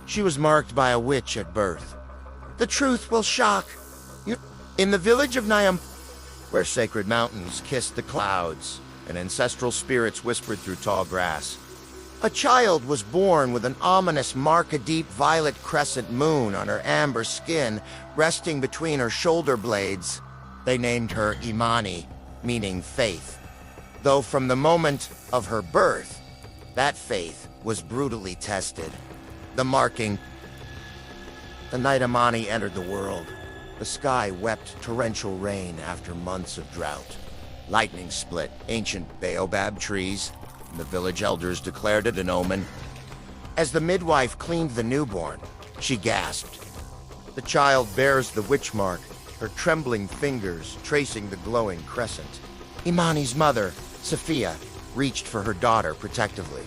She was marked by a witch at birth. The truth will shock you. In the village of Nyumbani, where sacred mountains kissed the clouds and ancestral spirits whispered through tall grass, a child was born with an ominous mark, a deep violet crescent moon on her amber skin resting between her shoulder blades. They named her Imani, meaning faith, though from the moment of her birth, that faith was brutally tested. The marking. The night Imani entered the world, the sky wept torrential rain after months of drought. Lightning split ancient baobab trees, and the village elders declared it an omen. As the midwife cleaned the newborn, she gasped. The child bears the witch mark, her trembling fingers tracing the glowing crescent. Imani's mother, Sophia, reached for her daughter protectively.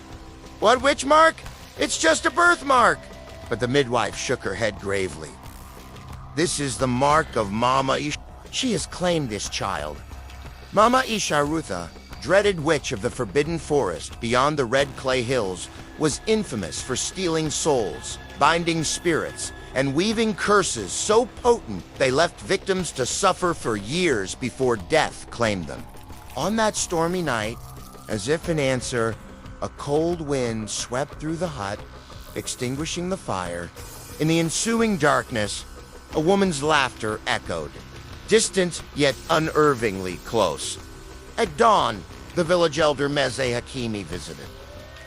"What witch mark? It's just a birthmark!" But the midwife shook her head gravely. "This is the mark of Mama Ish. She has claimed this child. Mama Isharutha, dreaded witch of the forbidden forest beyond the red clay hills, was infamous for stealing souls, binding spirits, and weaving curses so potent they left victims to suffer for years before death claimed them. On that stormy night, as if in answer, a cold wind swept through the hut, extinguishing the fire. In the ensuing darkness, a woman's laughter echoed, distant yet unervingly close. At dawn, the village elder Meze Hakimi visited.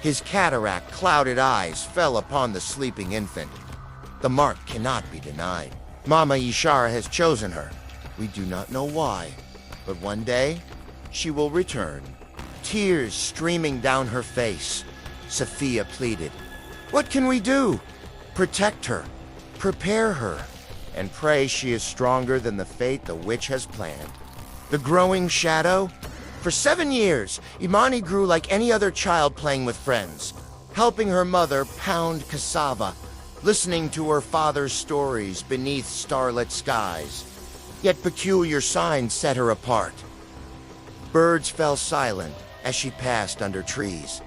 His cataract-clouded eyes fell upon the sleeping infant. The mark cannot be denied. Mama Ishara has chosen her. We do not know why, but one day, she will return. Tears streaming down her face, Sophia pleaded. What can we do? Protect her, prepare her, and pray she is stronger than the fate the witch has planned. The growing shadow? For 7 years, Imani grew like any other child playing with friends, helping her mother pound cassava, listening to her father's stories beneath starlit skies. Yet peculiar signs set her apart. Birds fell silent as she passed under trees.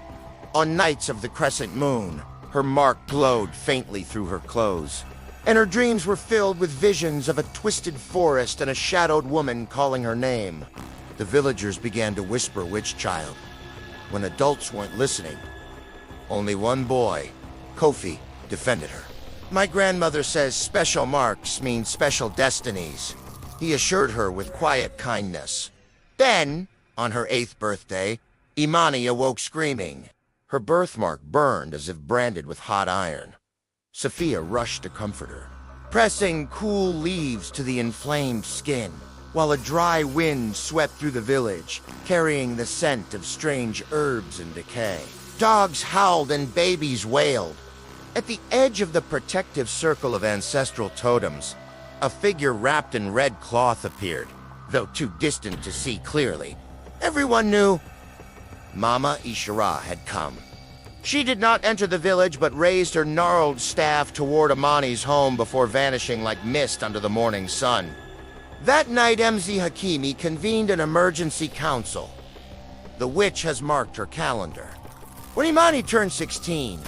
On nights of the crescent moon, her mark glowed faintly through her clothes, and her dreams were filled with visions of a twisted forest and a shadowed woman calling her name. The villagers began to whisper witch child. When adults weren't listening, only one boy, Kofi, defended her. My grandmother says special marks mean special destinies, he assured her with quiet kindness. Then, on her 8th birthday, Imani awoke screaming. Her birthmark burned as if branded with hot iron. Sophia rushed to comfort her, pressing cool leaves to the inflamed skin, while a dry wind swept through the village, carrying the scent of strange herbs and decay. Dogs howled and babies wailed. At the edge of the protective circle of ancestral totems, a figure wrapped in red cloth appeared, though too distant to see clearly. Everyone knew Mama Ishara had come. She did not enter the village, but raised her gnarled staff toward Imani's home before vanishing like mist under the morning sun. That night, Mze Hakimi convened an emergency council. The witch has marked her calendar. When Imani turns 16,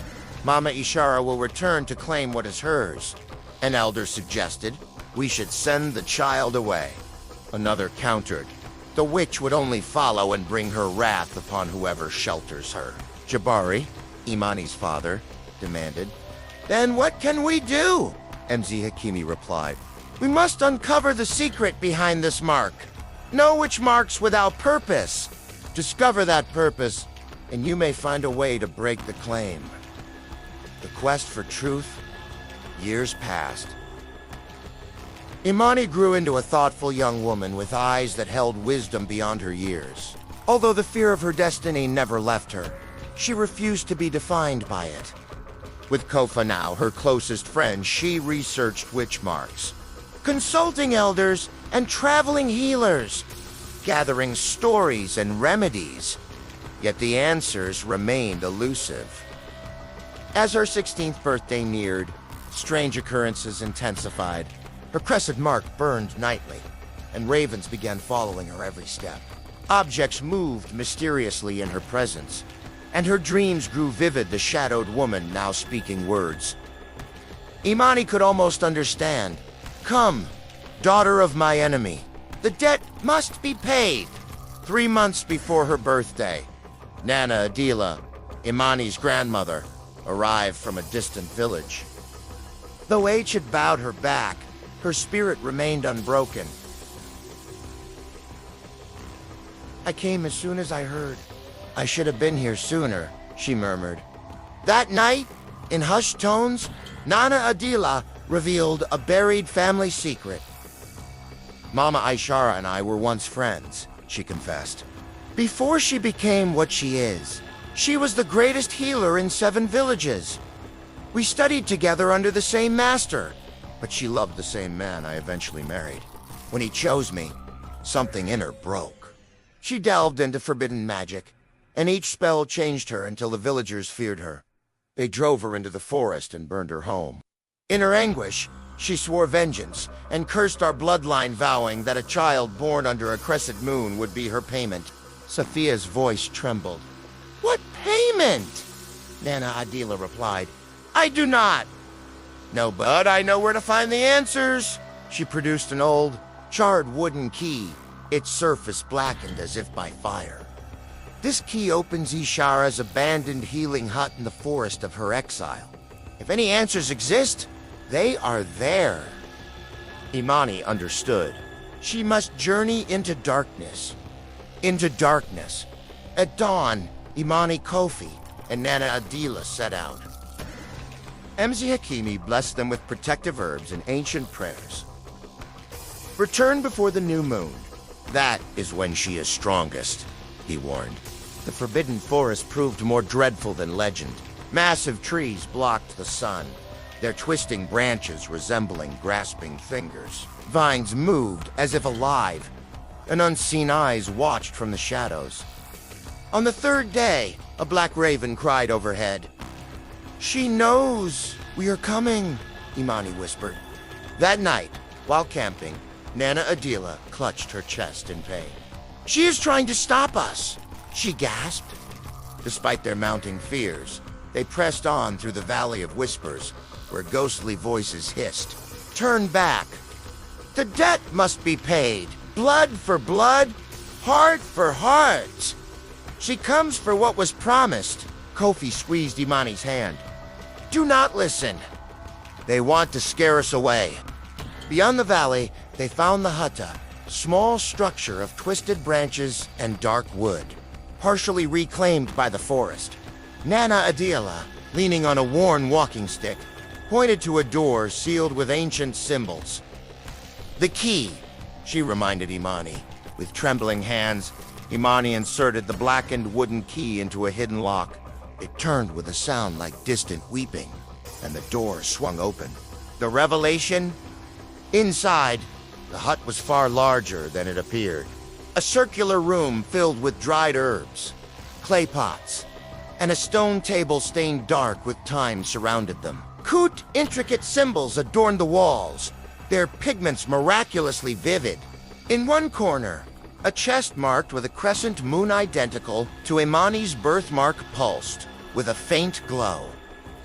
Mama Ishara will return to claim what is hers. An elder suggested we should send the child away. Another countered. The witch would only follow and bring her wrath upon whoever shelters her. Jabari, Imani's father, demanded. Then what can we do? Mze Hakimi replied. We must uncover the secret behind this mark. Know which marks without purpose. Discover that purpose, and you may find a way to break the claim. The quest for truth, years passed. Imani grew into a thoughtful young woman with eyes that held wisdom beyond her years. Although the fear of her destiny never left her, she refused to be defined by it. With Kofa now, her closest friend, she researched witch marks, consulting elders and traveling healers, gathering stories and remedies. Yet the answers remained elusive. As her 16th birthday neared, strange occurrences intensified. Her crescent mark burned nightly, and ravens began following her every step. Objects moved mysteriously in her presence, and her dreams grew vivid, the shadowed woman now speaking words. Imani could almost understand. Come, daughter of my enemy. The debt must be paid. 3 months before her birthday, Nana Adila, Imani's grandmother, arrived from a distant village. Though age had bowed her back, her spirit remained unbroken. I came as soon as I heard. I should have been here sooner, she murmured. That night, in hushed tones, Nana Adila revealed a buried family secret. Mama Ishara and I were once friends, she confessed. Before she became what she is, she was the greatest healer in 7 villages. We studied together under the same master, but she loved the same man I eventually married. When he chose me, something in her broke. She delved into forbidden magic, and each spell changed her until the villagers feared her. They drove her into the forest and burned her home. In her anguish, she swore vengeance and cursed our bloodline, vowing that a child born under a crescent moon would be her payment. Sophia's voice trembled. What payment? Nana Adila replied. I do not. No, but I know where to find the answers. She produced an old, charred wooden key, its surface blackened as if by fire. This key opens Ishara's abandoned healing hut in the forest of her exile. If any answers exist, they are there. Imani understood. She must journey into darkness. Into darkness. At dawn, Imani, Kofi, and Nana Adila set out. Mz Hakimi blessed them with protective herbs and ancient prayers. Return before the new moon. That is when she is strongest, he warned. The forbidden forest proved more dreadful than legend. Massive trees blocked the sun, their twisting branches resembling grasping fingers. Vines moved as if alive, and unseen eyes watched from the shadows. On the 3rd day, a black raven cried overhead. She knows we are coming, Imani whispered. That night, while camping, Nana Adila clutched her chest in pain. She is trying to stop us, she gasped. Despite their mounting fears, they pressed on through the Valley of Whispers, where ghostly voices hissed. Turn back. The debt must be paid. Blood for blood, heart for heart. She comes for what was promised. Kofi squeezed Imani's hand. Do not listen. They want to scare us away. Beyond the valley, they found the hutta, small structure of twisted branches and dark wood, partially reclaimed by the forest. Nana Adila, leaning on a worn walking stick, pointed to a door sealed with ancient symbols. The key, she reminded Imani. With trembling hands, Imani inserted the blackened wooden key into a hidden lock. It turned with a sound like distant weeping, and the door swung open. The revelation? Inside, the hut was far larger than it appeared. A circular room filled with dried herbs, clay pots, and a stone table stained dark with time surrounded them. Intricate symbols adorned the walls, their pigments miraculously vivid. In one corner, a chest marked with a crescent moon identical to Imani's birthmark pulsed, with a faint glow.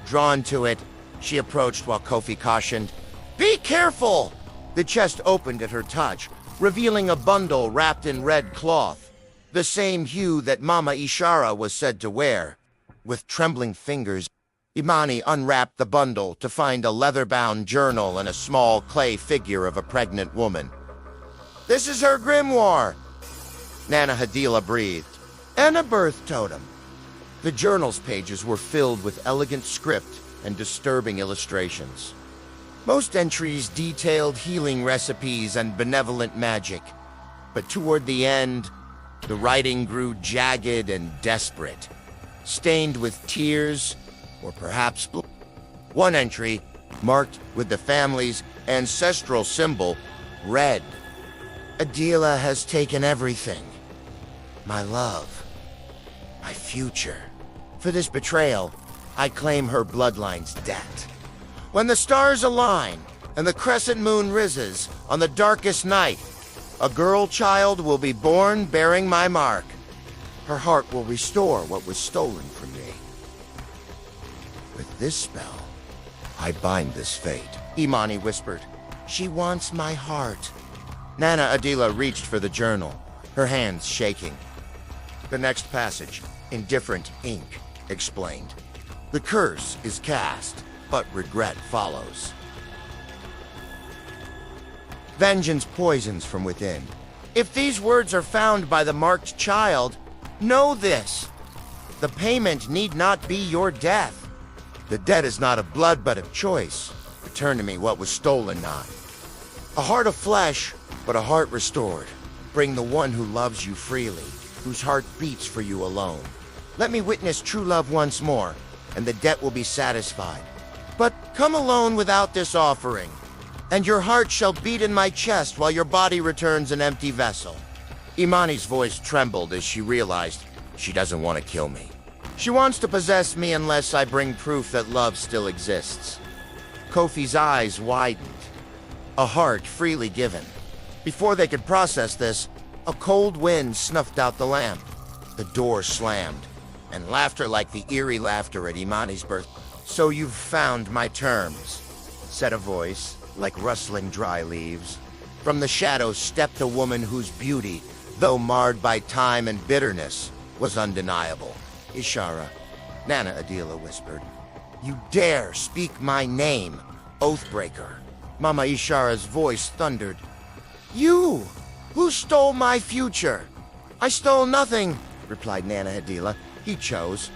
Drawn to it, she approached while Kofi cautioned, Be careful! The chest opened at her touch, revealing a bundle wrapped in red cloth, the same hue that Mama Ishara was said to wear. With trembling fingers, Imani unwrapped the bundle to find a leather-bound journal and a small clay figure of a pregnant woman. This is her grimoire, Nana Adila breathed, and a birth totem. The journal's pages were filled with elegant script and disturbing illustrations. Most entries detailed healing recipes and benevolent magic, but toward the end, the writing grew jagged and desperate, stained with tears or perhaps blood. One entry, marked with the family's ancestral symbol, read, Adila has taken everything. My love, my future. For this betrayal, I claim her bloodline's debt. When the stars align and the crescent moon rises on the darkest night, a girl child will be born bearing my mark. Her heart will restore what was stolen from me. With this spell, I bind this fate, Imani whispered. She wants my heart. Nana Adila reached for the journal, her hands shaking. The next passage, in different ink, explained. The curse is cast, but regret follows. Vengeance poisons from within. If these words are found by the marked child, know this. The payment need not be your death. The debt is not of blood, but of choice. Return to me what was stolen not. A heart of flesh, but a heart restored. Bring the one who loves you freely, whose heart beats for you alone. Let me witness true love once more, and the debt will be satisfied. But come alone without this offering, and your heart shall beat in my chest while your body returns an empty vessel. Imani's voice trembled as she realized she doesn't want to kill me. She wants to possess me unless I bring proof that love still exists. Kofi's eyes widened. A heart freely given. Before they could process this, a cold wind snuffed out the lamp. The door slammed, and laughter like the eerie laughter at Imani's birth. So you've found my terms, said a voice, like rustling dry leaves. From the shadows stepped a woman whose beauty, though marred by time and bitterness, was undeniable. Ishara, Nana Adila whispered. You dare speak my name, Oathbreaker. Mama Ishara's voice thundered. You! Who stole my future? I stole nothing, replied Nana Adila. He chose,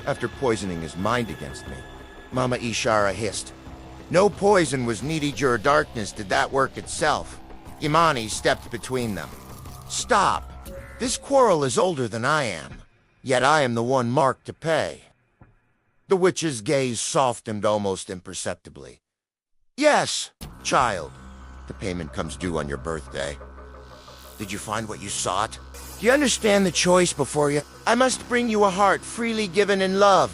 after poisoning his mind against me. Mama Ishara hissed. No poison was needed, your darkness did that work itself. Imani stepped between them. Stop! This quarrel is older than I am, yet I am the one marked to pay. The witch's gaze softened almost imperceptibly. Yes, child. The payment comes due on your birthday. Did you find what you sought? Do you understand the choice before you? I must bring you a heart freely given in love.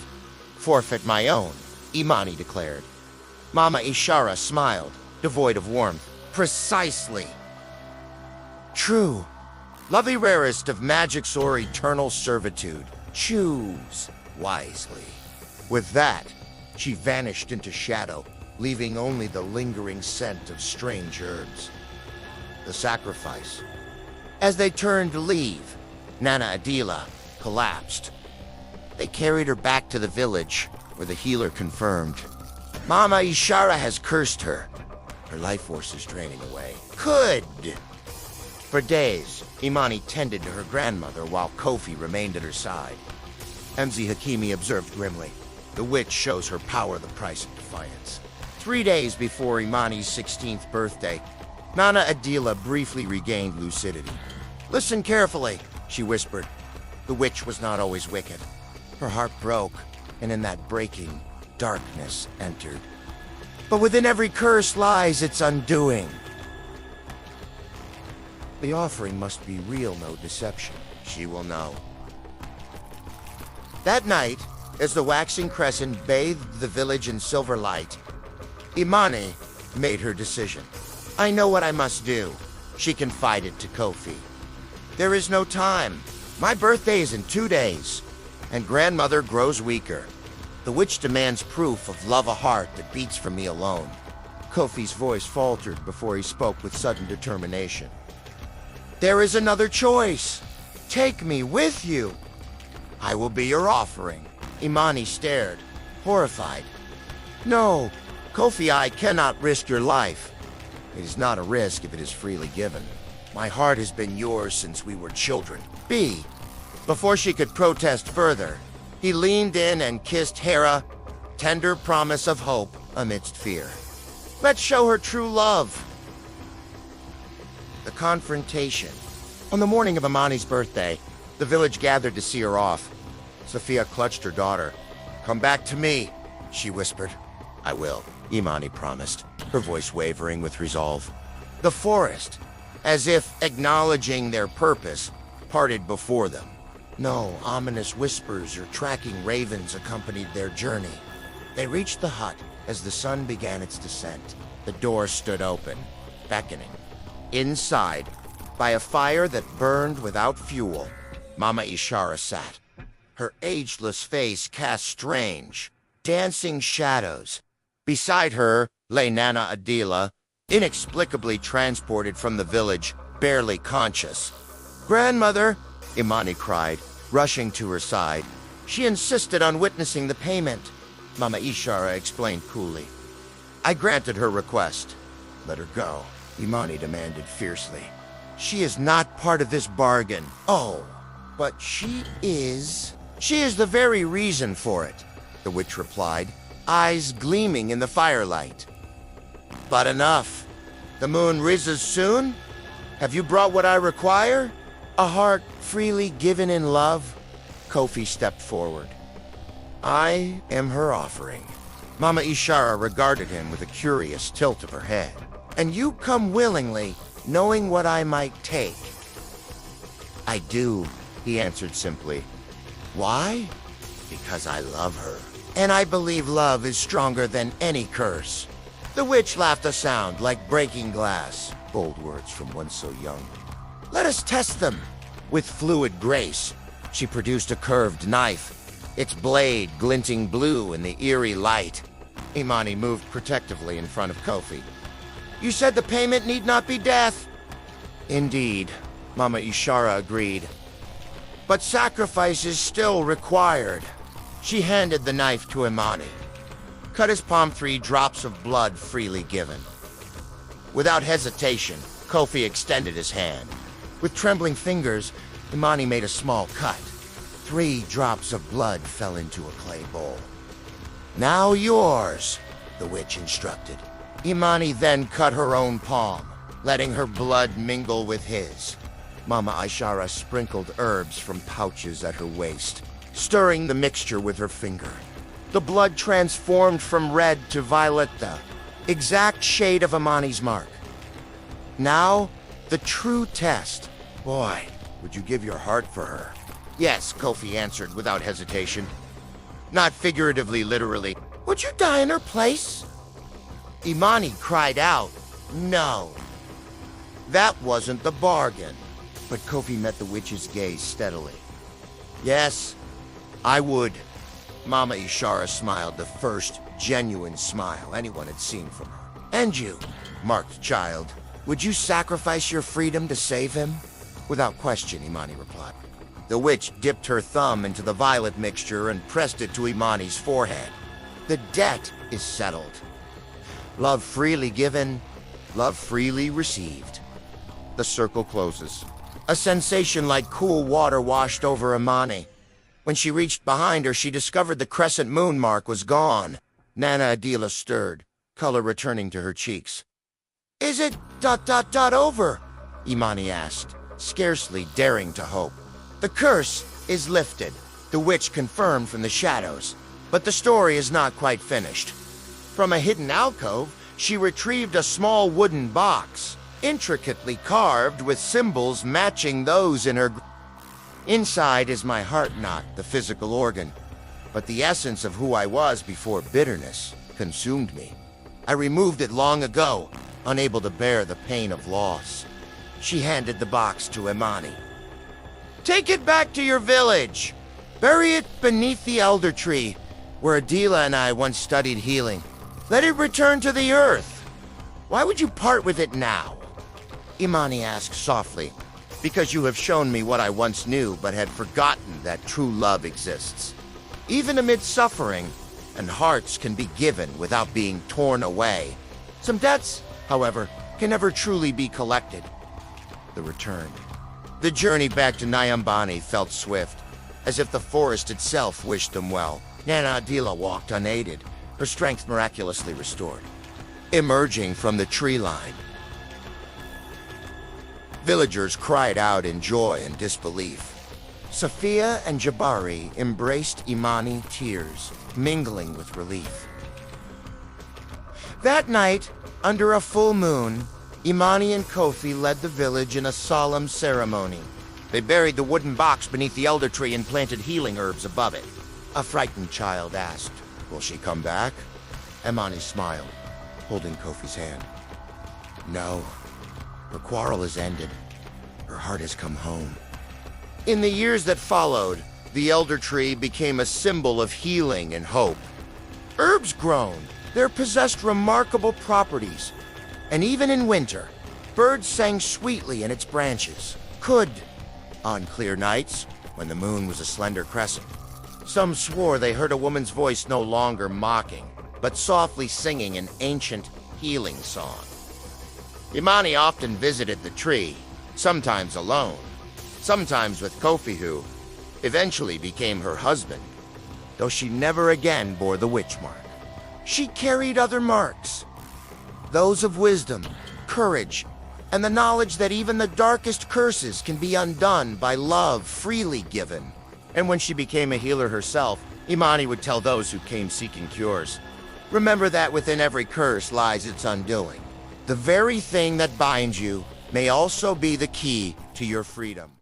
Forfeit my own, Imani declared. Mama Ishara smiled, devoid of warmth. Precisely. True. Lovey rarest of magics or eternal servitude. Choose wisely. With that, she vanished into shadow, leaving only the lingering scent of strange herbs. The sacrifice. As they turned to leave, Nana Adila collapsed. They carried her back to the village, where the healer confirmed. Mama Ishara has cursed her. Her life force is draining away. Good! For days, Imani tended to her grandmother while Kofi remained at her side. Mz Hakimi observed grimly. The witch shows her power the price of defiance. 3 days before Imani's 16th birthday, Nana Adila briefly regained lucidity. Listen carefully, she whispered. The witch was not always wicked. Her heart broke, and in that breaking, darkness entered. But within every curse lies its undoing. The offering must be real, no deception. She will know. That night, as the waxing crescent bathed the village in silver light, Imani made her decision. I know what I must do, she confided to Kofi. There is no time. My birthday is in 2 days, and grandmother grows weaker. The witch demands proof of love a heart that beats for me alone. Kofi's voice faltered before he spoke with sudden determination. There is another choice. Take me with you. I will be your offering. Imani stared, horrified. No, Kofi, I cannot risk your life. It is not a risk if it is freely given. My heart has been yours since we were children. B. Before she could protest further, he leaned in and kissed Hera, tender promise of hope amidst fear. Let's show her true love. The confrontation. On the morning of Imani's birthday, the village gathered to see her off. Sophia clutched her daughter. Come back to me, she whispered. I will, Imani promised, her voice wavering with resolve. The forest, as if acknowledging their purpose, parted before them. No ominous whispers or tracking ravens accompanied their journey. They reached the hut as the sun began its descent. The door stood open, beckoning. Inside, by a fire that burned without fuel, Mama Ishara sat. Her ageless face cast strange, dancing shadows, Beside her lay Nana Adila, inexplicably transported from the village, barely conscious. "Grandmother," Imani cried, rushing to her side. "She insisted on witnessing the payment," Mama Ishara explained coolly. I granted her request. "Let her go," Imani demanded fiercely. "She is not part of this bargain." "Oh, but she is. She is the very reason for it," the witch replied, eyes gleaming in the firelight. "But enough. The moon rises soon? Have you brought what I require? A heart freely given in love?" Kofi stepped forward. "I am her offering." Mama Ishara regarded him with a curious tilt of her head. "And you come willingly, knowing what I might take?" "I do," he answered simply. "Why? Because I love her. And I believe love is stronger than any curse." The witch laughed a sound like breaking glass. Bold words from one so young. "Let us test them." With fluid grace, she produced a curved knife, its blade glinting blue in the eerie light. Imani moved protectively in front of Kofi. "You said the payment need not be death." "Indeed," Mama Ishara agreed. "But sacrifice is still required." She handed the knife to Imani. "Cut his palm, 3 drops of blood freely given." Without hesitation, Kofi extended his hand. With trembling fingers, Imani made a small cut. 3 drops of blood fell into a clay bowl. "Now yours," the witch instructed. Imani then cut her own palm, letting her blood mingle with his. Mama Ishara sprinkled herbs from pouches at her waist, stirring the mixture with her finger. The blood transformed from red to violet, the exact shade of Imani's mark. Now, the true test. "Boy, would you give your heart for her?" "Yes," Kofi answered without hesitation. "Not figuratively, literally." "Would you die in her place?" Imani cried out, "No." That wasn't the bargain. But Kofi met the witch's gaze steadily. "Yes, I would." Mama Ishara smiled, the first genuine smile anyone had seen from her. "And you, marked child, would you sacrifice your freedom to save him?" "Without question," Imani replied. The witch dipped her thumb into the violet mixture and pressed it to Imani's forehead. "The debt is settled. Love freely given, love freely received." The circle closes. A sensation like cool water washed over Imani. When she reached behind her, she discovered the crescent moon mark was gone. Nana Adila stirred, color returning to her cheeks. "Is it ... over?" Imani asked, scarcely daring to hope. "The curse is lifted," the witch confirmed from the shadows. But the story is not quite finished. From a hidden alcove, she retrieved a small wooden box, intricately carved with symbols matching those in her. "Inside is my heart knot, the physical organ, but the essence of who I was before bitterness consumed me. I removed it long ago, unable to bear the pain of loss." She handed the box to Imani. "Take it back to your village. Bury it beneath the elder tree, where Adila and I once studied healing. Let it return to the earth." "Why would you part with it now?" Imani asked softly. "Because you have shown me what I once knew but had forgotten that true love exists. Even amid suffering, and hearts can be given without being torn away. Some debts, however, can never truly be collected." The return. The journey back to Nyumbani felt swift, as if the forest itself wished them well. Nana Adila walked unaided, her strength miraculously restored. Emerging from the tree line, villagers cried out in joy and disbelief. Sophia and Jabari embraced Imani, tears mingling with relief. That night, under a full moon, Imani and Kofi led the village in a solemn ceremony. They buried the wooden box beneath the elder tree and planted healing herbs above it. A frightened child asked, "Will she come back?" Imani smiled, holding Kofi's hand. "No. Her quarrel is ended. Her heart has come home." In the years that followed, the elder tree became a symbol of healing and hope. Herbs grown, They possessed remarkable properties, and even in winter, birds sang sweetly in its branches. On clear nights, when the moon was a slender crescent, some swore they heard a woman's voice no longer mocking, but softly singing an ancient healing song. Imani often visited the tree, sometimes alone, sometimes with Kofi, who eventually became her husband, though she never again bore the witch mark. She carried other marks, those of wisdom, courage, and the knowledge that even the darkest curses can be undone by love freely given. And when she became a healer herself, Imani would tell those who came seeking cures, "Remember that within every curse lies its undoing. The very thing that binds you may also be the key to your freedom."